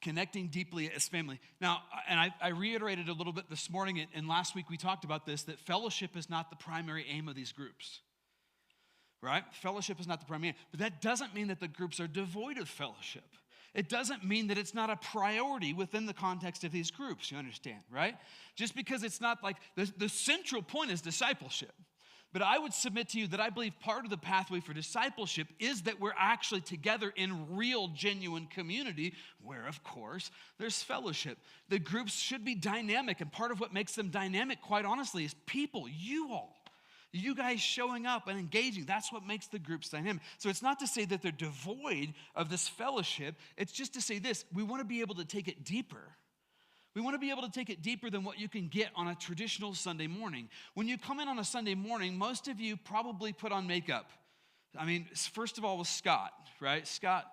Connecting deeply as family. Now, and I reiterated a little bit this morning, and last week we talked about this, that fellowship is not the primary aim of these groups, right? Fellowship is not the primary aim. But that doesn't mean that the groups are devoid of fellowship. It doesn't mean that it's not a priority within the context of these groups, you understand, right? Just because it's not like, the central point is discipleship. But I would submit to you that I believe part of the pathway for discipleship is that we're actually together in real, genuine community where, of course, there's fellowship. The groups should be dynamic, and part of what makes them dynamic, quite honestly, is people, you all. You guys showing up and engaging, that's what makes the groups dynamic. So it's not to say that they're devoid of this fellowship. It's just to say this, we want to be able to take it deeper. We want to be able to take it deeper than what you can get on a traditional Sunday morning. When you come in on a Sunday morning, most of you probably put on makeup. I mean, first of all was Scott, right? Scott,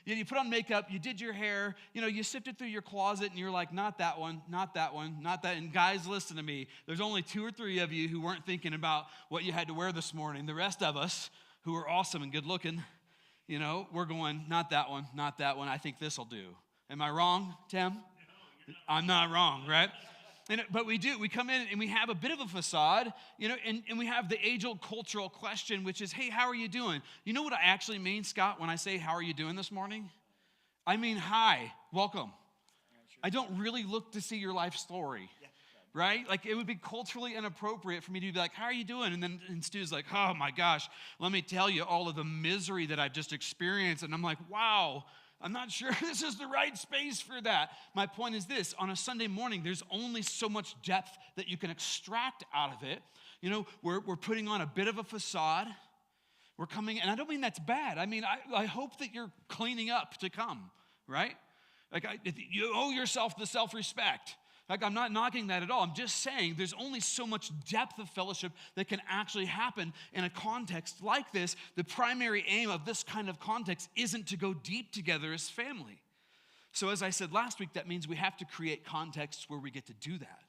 you put on makeup, you did your hair, you sifted through your closet and you're like, not that one, not that one, not that. And guys, listen to me. There's only 2 or 3 of you who weren't thinking about what you had to wear this morning. The rest of us who are awesome and good looking, we're going, not that one, not that one. I think this will do. Am I wrong, Tim? I'm not wrong, right? But we do. We come in and we have a bit of a facade, and we have the age-old cultural question, which is, hey, how are you doing? You know what I actually mean, Scott, when I say, how are you doing this morning? I mean, hi, welcome. I don't really look to see your life story, right? Like, it would be culturally inappropriate for me to be like, how are you doing? And Stu's like, oh my gosh, let me tell you all of the misery that I've just experienced. And I'm like, wow, I'm not sure this is the right space for that. My point is this, on a Sunday morning, there's only so much depth that you can extract out of it. We're putting on a bit of a facade. We're coming, and I don't mean that's bad. I mean, I hope that you're cleaning up to come, right? Like, you owe yourself the self-respect. Like, I'm not knocking that at all. I'm just saying there's only so much depth of fellowship that can actually happen in a context like this. The primary aim of this kind of context isn't to go deep together as family. So as I said last week, that means we have to create contexts where we get to do that,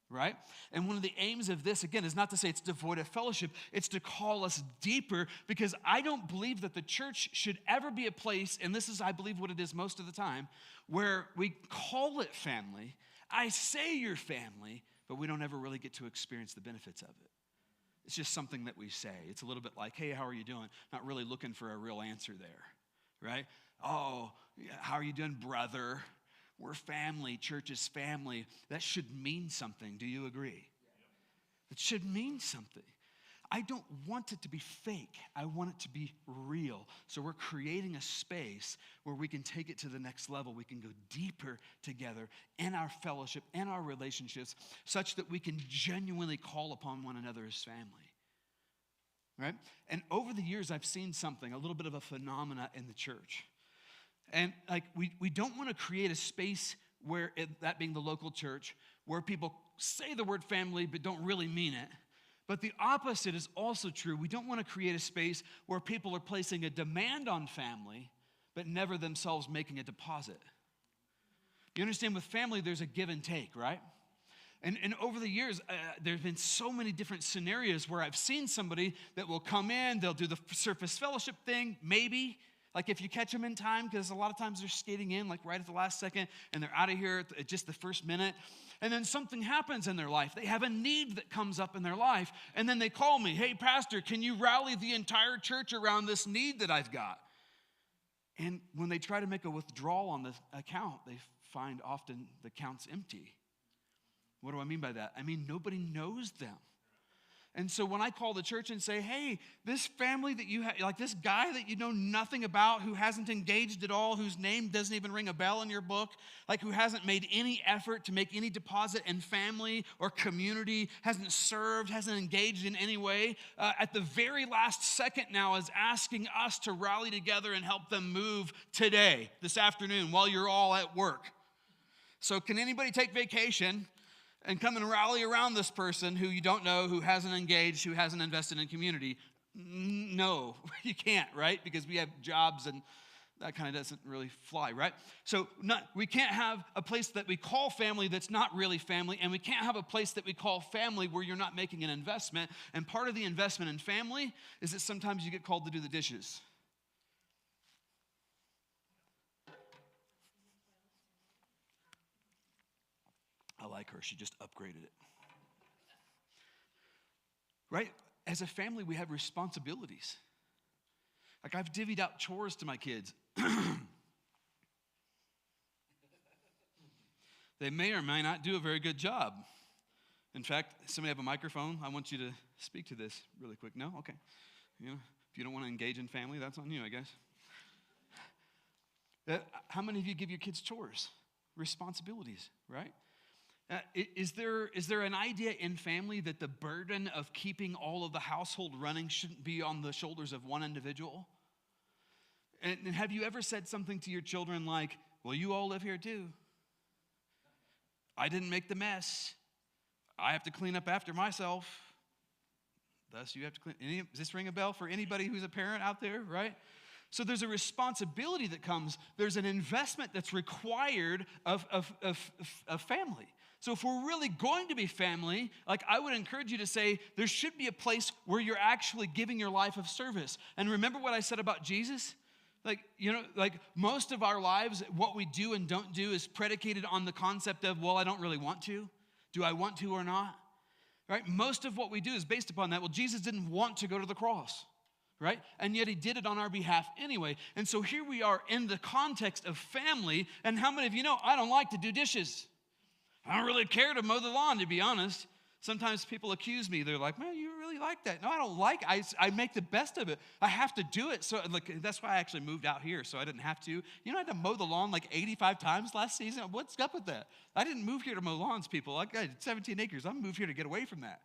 right? And one of the aims of this, again, is not to say it's devoid of fellowship. It's to call us deeper, because I don't believe that the church should ever be a place, and this is, I believe, what it is most of the time, where we call it family. I say you're family, but we don't ever really get to experience the benefits of it. It's just something that we say. It's a little bit like, hey, how are you doing? Not really looking for a real answer there, right? Oh, how are you doing, brother? We're family. Church is family. That should mean something. Do you agree? It should mean something. I don't want it to be fake. I want it to be real. So we're creating a space where we can take it to the next level. We can go deeper together in our fellowship, in our relationships, such that we can genuinely call upon one another as family. Right? And over the years, I've seen something, a little bit of a phenomena in the church. And like, we don't want to create a space where, that being the local church, where people say the word family but don't really mean it. But the opposite is also true. We don't want to create a space where people are placing a demand on family, but never themselves making a deposit. You understand, with family, there's a give and take, right? And over the years, there have been so many different scenarios where I've seen somebody that will come in, they'll do the surface fellowship thing, maybe. Like, if you catch them in time, because a lot of times they're skating in, like right at the last second, and they're out of here at just the first minute. And then something happens in their life. They have a need that comes up in their life. And then they call me, hey, pastor, can you rally the entire church around this need that I've got? And when they try to make a withdrawal on the account, they find often the account's empty. What do I mean by that? I mean, nobody knows them. And so when I call the church and say, hey, this family that you have, like this guy that you know nothing about, who hasn't engaged at all, whose name doesn't even ring a bell in your book, like who hasn't made any effort to make any deposit in family or community, hasn't served, hasn't engaged in any way, at the very last second now is asking us to rally together and help them move today, this afternoon, while you're all at work. So can anybody take vacation and come and rally around this person who you don't know, who hasn't engaged, who hasn't invested in community? No, you can't, right? Because we have jobs and that kind of doesn't really fly, right? So we can't have a place that we call family that's not really family, and we can't have a place that we call family where you're not making an investment. And part of the investment in family is that sometimes you get called to do the dishes. like her. She just upgraded it. Right? As a family, we have responsibilities. Like I've divvied out chores to my kids. They may or may not do a very good job. In fact, somebody have a microphone? I want you to speak to this really quick. No? Okay. You know, if you don't want to engage in family, that's on you, I guess. How many of you give your kids chores, responsibilities, right? Is there an idea in family that the burden of keeping all of the household running shouldn't be on the shoulders of one individual? And have you ever said something to your children like, well, you all live here too. I didn't make the mess. I have to clean up after myself. Thus, you have to clean. Does this ring a bell for anybody who's a parent out there, right? So there's a responsibility that comes. There's an investment that's required of family. So if we're really going to be family, like I would encourage you to say, there should be a place where you're actually giving your life of service. And remember what I said about Jesus? Like most of our lives, what we do and don't do is predicated on the concept of, well, I don't really want to. Do I want to or not? Right? Most of what we do is based upon that. Well, Jesus didn't want to go to the cross, right? And yet he did it on our behalf anyway. And so here we are in the context of family. And how many of you know I don't like to do dishes? I don't really care to mow the lawn, to be honest. Sometimes people accuse me. They're like, man, you really like that. No, I don't like it. I make the best of it. I have to do it. So that's why I actually moved out here, so I didn't have to. You know, I had to mow the lawn like 85 times last season. What's up with that? I didn't move here to mow lawns, people. I got 17 acres. I moved here to get away from that.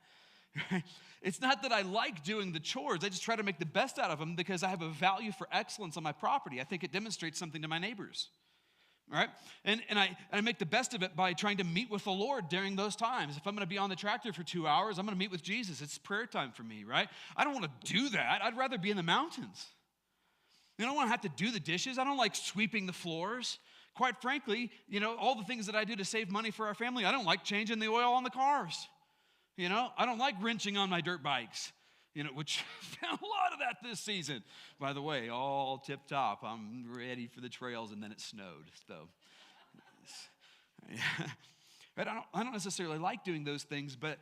It's not that I like doing the chores. I just try to make the best out of them because I have a value for excellence on my property. I think it demonstrates something to my neighbors. Right? And I make the best of it by trying to meet with the Lord during those times. If I'm going to be on the tractor for 2 hours, I'm going to meet with Jesus. It's prayer time for me, right? I don't want to do that. I'd rather be in the mountains. I don't want to have to do the dishes. I don't like sweeping the floors. Quite frankly, you know, all the things that I do to save money for our family, I don't like changing the oil on the cars. You know, I don't like wrenching on my dirt bikes. You know, which found a lot of that this season. By the way, all tip top. I'm ready for the trails, and then it snowed. So, but I don't necessarily like doing those things, but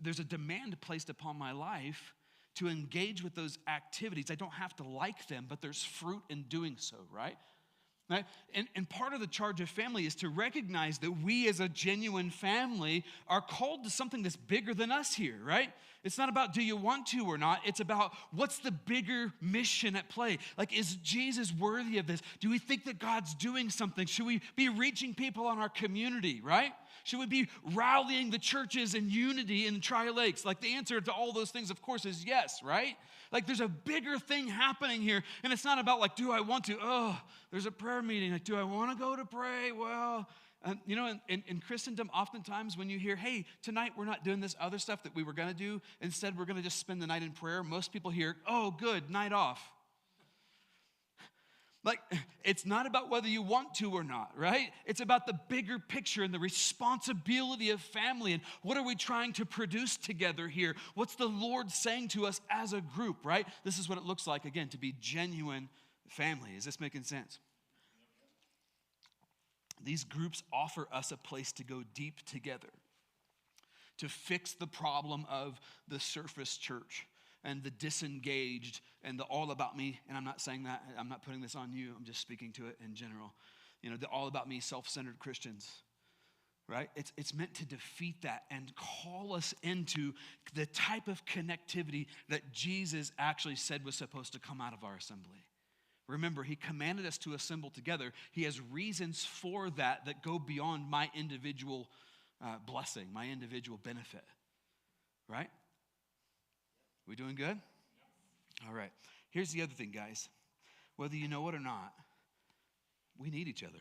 there's a demand placed upon my life to engage with those activities. I don't have to like them, but there's fruit in doing so, right? Right? And part of the charge of family is to recognize that we as a genuine family are called to something that's bigger than us here, right? It's not about do you want to or not. It's about what's the bigger mission at play. Like, is Jesus worthy of this? Do we think that God's doing something? Should we be reaching people on our community, right? Should we be rallying the churches in unity in Tri-Lakes? Like, the answer to all those things, of course, is yes, right? Like, there's a bigger thing happening here. And it's not about, like, do I want to? Oh, there's a prayer meeting. Like, do I want to go to pray? Well, you know, in Christendom, oftentimes when you hear, hey, tonight we're not doing this other stuff that we were going to do. Instead, we're going to just spend the night in prayer. Most people hear, oh, good, night off. Like, it's not about whether you want to or not, right? It's about the bigger picture and the responsibility of family and what are we trying to produce together here? What's the Lord saying to us as a group, right? This is what it looks like, again, to be genuine family. Is this making sense? These groups offer us a place to go deep together, to fix the problem of the surface church and the disengaged and the all about me. And I'm not saying that, I'm not putting this on you, I'm just speaking to it in general. You know, the all about me, self-centered Christians, right? It's meant to defeat that and call us into the type of connectivity that Jesus actually said was supposed to come out of our assembly. Remember, he commanded us to assemble together. He has reasons for that go beyond my individual blessing, my individual benefit, right? We doing good? All right. Here's the other thing, guys. Whether you know it or not, we need each other.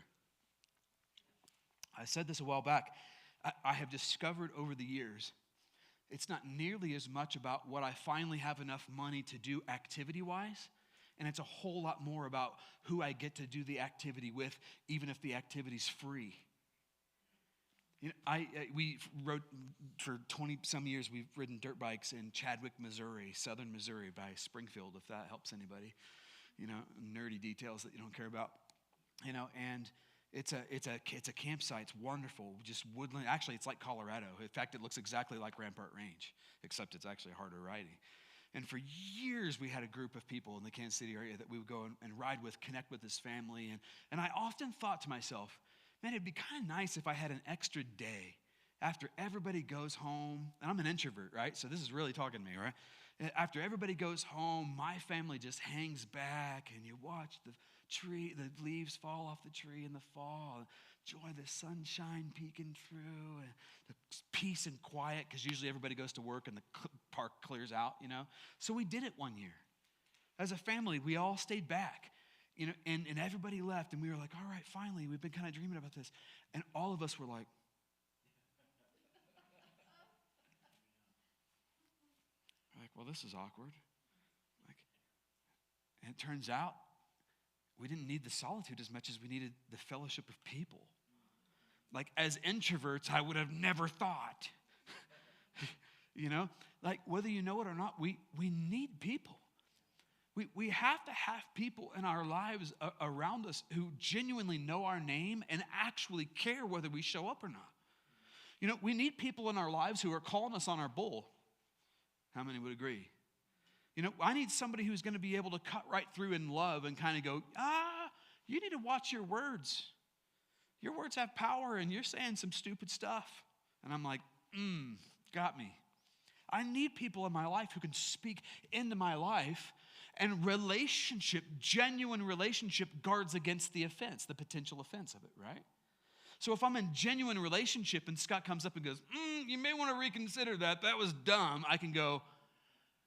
I said this a while back. I have discovered over the years, it's not nearly as much about what I finally have enough money to do activity-wise, and it's a whole lot more about who I get to do the activity with, even if the activity's free. You know, we rode for 20-some years, we've ridden dirt bikes in Chadwick, Missouri, southern Missouri by Springfield, if that helps anybody. You know, nerdy details that you don't care about. You know, and It's a campsite. It's wonderful, just woodland. Actually, it's like Colorado. In fact, it looks exactly like Rampart Range, except it's actually harder riding. And for years, we had a group of people in the Kansas City area that we would go and ride with, connect with this family. And I often thought to myself, man, it'd be kind of nice if I had an extra day after everybody goes home. And I'm an introvert, right? So this is really talking to me, right? After everybody goes home, my family just hangs back and you watch the leaves fall off the tree in the fall. Enjoy the sunshine peeking through and the peace and quiet, because usually everybody goes to work and the park clears out, So we did it one year. As a family, we all stayed back, and everybody left, and we were like, all right, finally, we've been kind of dreaming about this. And all of us were like, well, this is awkward. And it turns out we didn't need the solitude as much as we needed the fellowship of people. As introverts, I would have never thought. Whether you know it or not, we need people. We have to have people in our lives around us who genuinely know our name and actually care whether we show up or not. We need people in our lives who are calling us on our bull. How many would agree? I need somebody who's going to be able to cut right through in love and kind of go, you need to watch your words. Your words have power and you're saying some stupid stuff. And I'm like, got me. I need people in my life who can speak into my life, and genuine relationship guards against the offense, the potential offense of it, right? So if I'm in genuine relationship and Scott comes up and goes, you may want to reconsider that. That was dumb. I can go,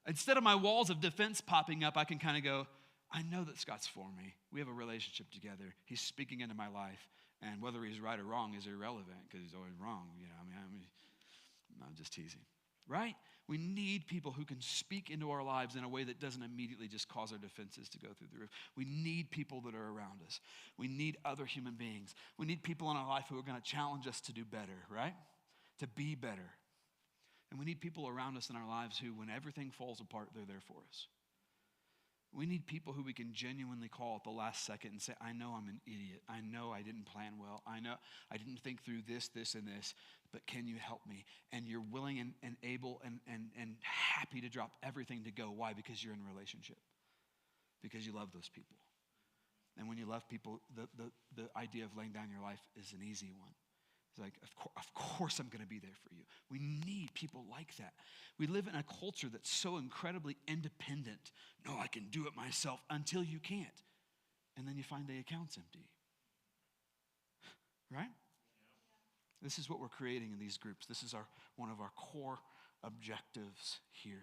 instead of my walls of defense popping up, I can kind of go, I know that Scott's for me. We have a relationship together. He's speaking into my life. And whether he's right or wrong is irrelevant, because he's always wrong. I'm just teasing, right? We need people who can speak into our lives in a way that doesn't immediately just cause our defenses to go through the roof. We need people that are around us. We need other human beings. We need people in our life who are going to challenge us to do better, right? To be better. And we need people around us in our lives who, when everything falls apart, they're there for us. We need people who we can genuinely call at the last second and say, I know I'm an idiot. I know I didn't plan well. I know I didn't think through this, and this, but can you help me? And you're willing and able and happy to drop everything to go. Why? Because you're in a relationship. Because you love those people. And when you love people, the idea of laying down your life is an easy one. It's like, of course I'm going to be there for you. We need people like that. We live in a culture that's so incredibly independent. No, I can do it myself, until you can't. And then you find the account's empty. Right? This is what we're creating in these groups. This is one of our core objectives here.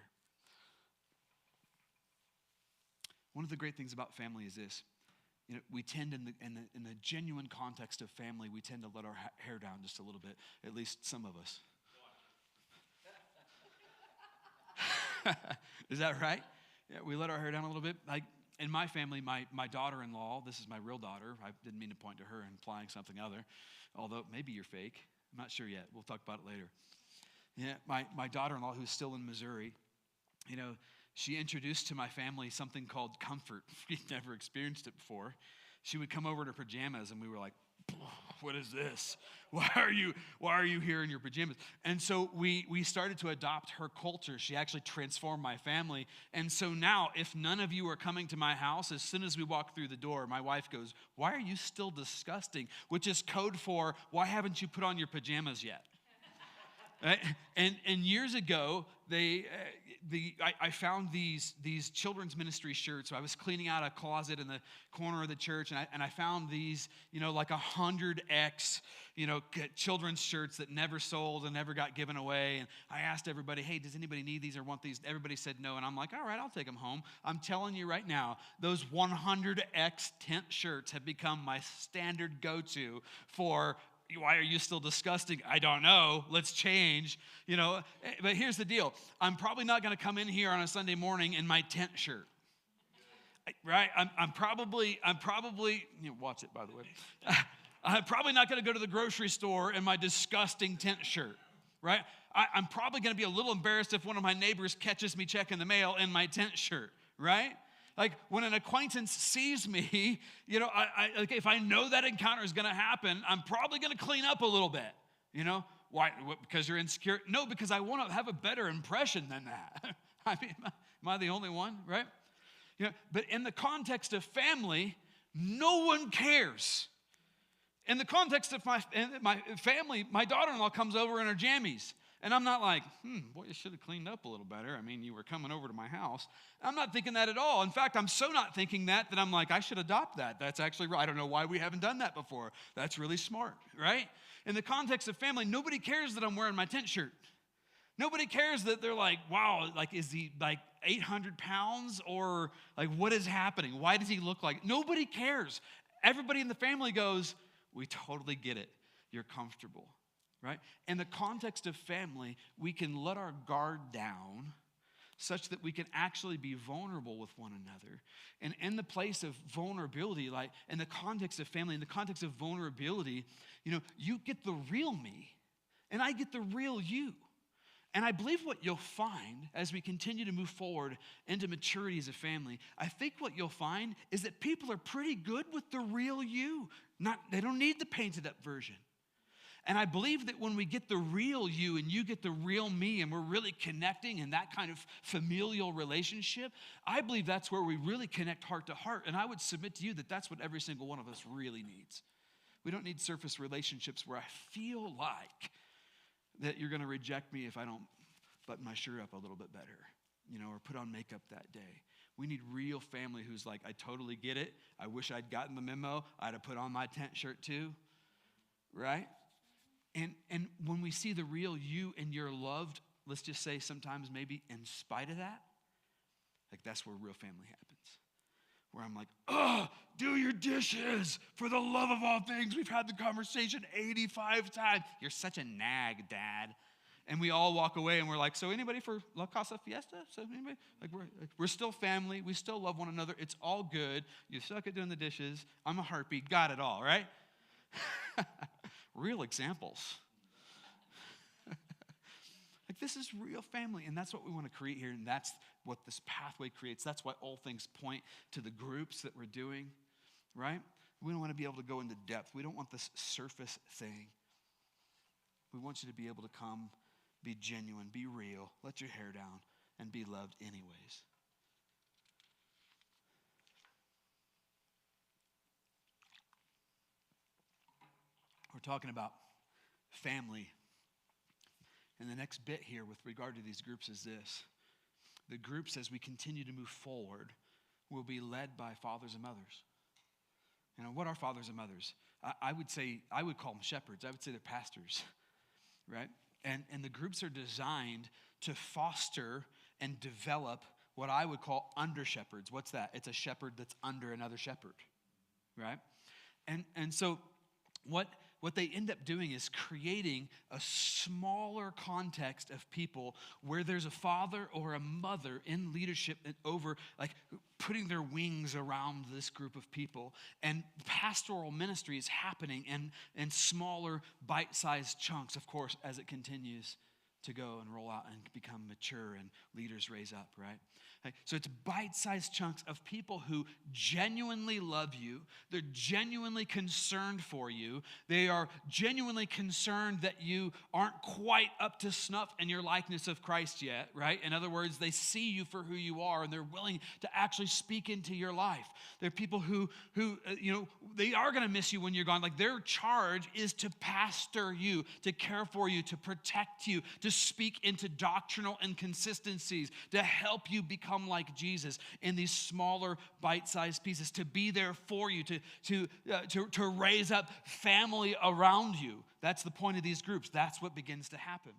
One of the great things about family is this. We tend in the genuine context of family, we tend to let our hair down just a little bit, at least some of us. Is that right? Yeah, we let our hair down a little bit. In my family, my daughter-in-law, this is my real daughter. I didn't mean to point to her implying something other, although maybe you're fake. I'm not sure yet. We'll talk about it later. Yeah, my daughter-in-law, who's still in Missouri, she introduced to my family something called comfort. We'd never experienced it before. She would come over in her pajamas, and we were like, what is this? Why are you here in your pajamas? And so we started to adopt her culture. She actually transformed my family. And so now, if none of you are coming to my house, as soon as we walk through the door, my wife goes, why are you still disgusting? Which is code for, why haven't you put on your pajamas yet? Right? And years ago, I found these children's ministry shirts. So I was cleaning out a closet in the corner of the church, and I found these, like 100X, children's shirts that never sold and never got given away. And I asked everybody, hey, does anybody need these or want these? Everybody said no, and I'm like, all right, I'll take them home. I'm telling you right now, those 100X tent shirts have become my standard go-to for, why are you still disgusting? I don't know. Let's change. But here's the deal. I'm probably not going to come in here on a Sunday morning in my tent shirt. Right? I'm probably, watch it, by the way. I'm probably not going to go to the grocery store in my disgusting tent shirt. Right? I'm probably going to be a little embarrassed if one of my neighbors catches me checking the mail in my tent shirt. Right? Like when an acquaintance sees me, you know, like if I know that encounter is going to happen, I'm probably going to clean up a little bit. You know, why? Because you're insecure? No, because I want to have a better impression than that. I mean, am I the only one, right? You know, but in the context of family, no one cares. In the context of my family, my daughter-in-law comes over in her jammies. And I'm not like, boy, you should have cleaned up a little better. I mean, you were coming over to my house. I'm not thinking that at all. In fact, I'm so not thinking that I'm like, I should adopt that. That's actually right. I don't know why we haven't done that before. That's really smart, right? In the context of family, nobody cares that I'm wearing my tent shirt. Nobody cares that they're like, wow, like, is he like 800 pounds? Or like, what is happening? Why does he look like? Nobody cares. Everybody in the family goes, we totally get it. You're comfortable. Right? In the context of family, we can let our guard down such that we can actually be vulnerable with one another. And in the place of vulnerability, like in the context of family, in the context of vulnerability, you know, you get the real me, and I get the real you. And I believe what you'll find as we continue to move forward into maturity as a family, I think what you'll find is that people are pretty good with the real you. They don't need the painted up version. And I believe that when we get the real you and you get the real me and we're really connecting in that kind of familial relationship, I believe that's where we really connect heart to heart. And I would submit to you that that's what every single one of us really needs. We don't need surface relationships where I feel like that you're going to reject me if I don't button my shirt up a little bit better, you know, or put on makeup that day. We need real family who's like, I totally get it. I wish I'd gotten the memo. I'd have put on my tent shirt too, right? And when we see the real you and you're loved, let's just say sometimes maybe in spite of that, like that's where real family happens. Where I'm like, do your dishes for the love of all things. We've had the conversation 85 times. You're such a nag, Dad. And we all walk away and we're like, so anybody for La Casa Fiesta? So anybody? Like we're still family. We still love one another. It's all good. You suck at doing the dishes. I'm a heartbeat. Got it all, right? Real examples. Like this is real family, and that's what we want to create here, and that's what this pathway creates. That's why all things point to the groups that we're doing, right? We don't want to be able to go into depth. We don't want this surface thing. We want you to be able to come, be genuine, be real, let your hair down, and be loved anyways. We're talking about family. And the next bit here with regard to these groups is this. The groups, as we continue to move forward, will be led by fathers and mothers. You know, what are fathers and mothers? I would call them shepherds. I would say they're pastors, right? And the groups are designed to foster and develop what I would call under shepherds. What's that? It's a shepherd that's under another shepherd, right? And so what they end up doing is creating a smaller context of people where there's a father or a mother in leadership and over, like putting their wings around this group of people. And pastoral ministry is happening in smaller, bite-sized chunks, of course, as it continues to go and roll out and become mature and leaders raise up, right? So it's bite-sized chunks of people who genuinely love you. They're genuinely concerned for you. They are genuinely concerned that you aren't quite up to snuff in your likeness of Christ yet, right? In other words, they see you for who you are, and they're willing to actually speak into your life. They're people who they are going to miss you when you're gone. Like their charge is to pastor you, to care for you, to protect you, to speak into doctrinal inconsistencies, to help you become like Jesus in these smaller bite-sized pieces, to be there for you, to raise up family around you. That's the point of these groups. That's what begins to happen.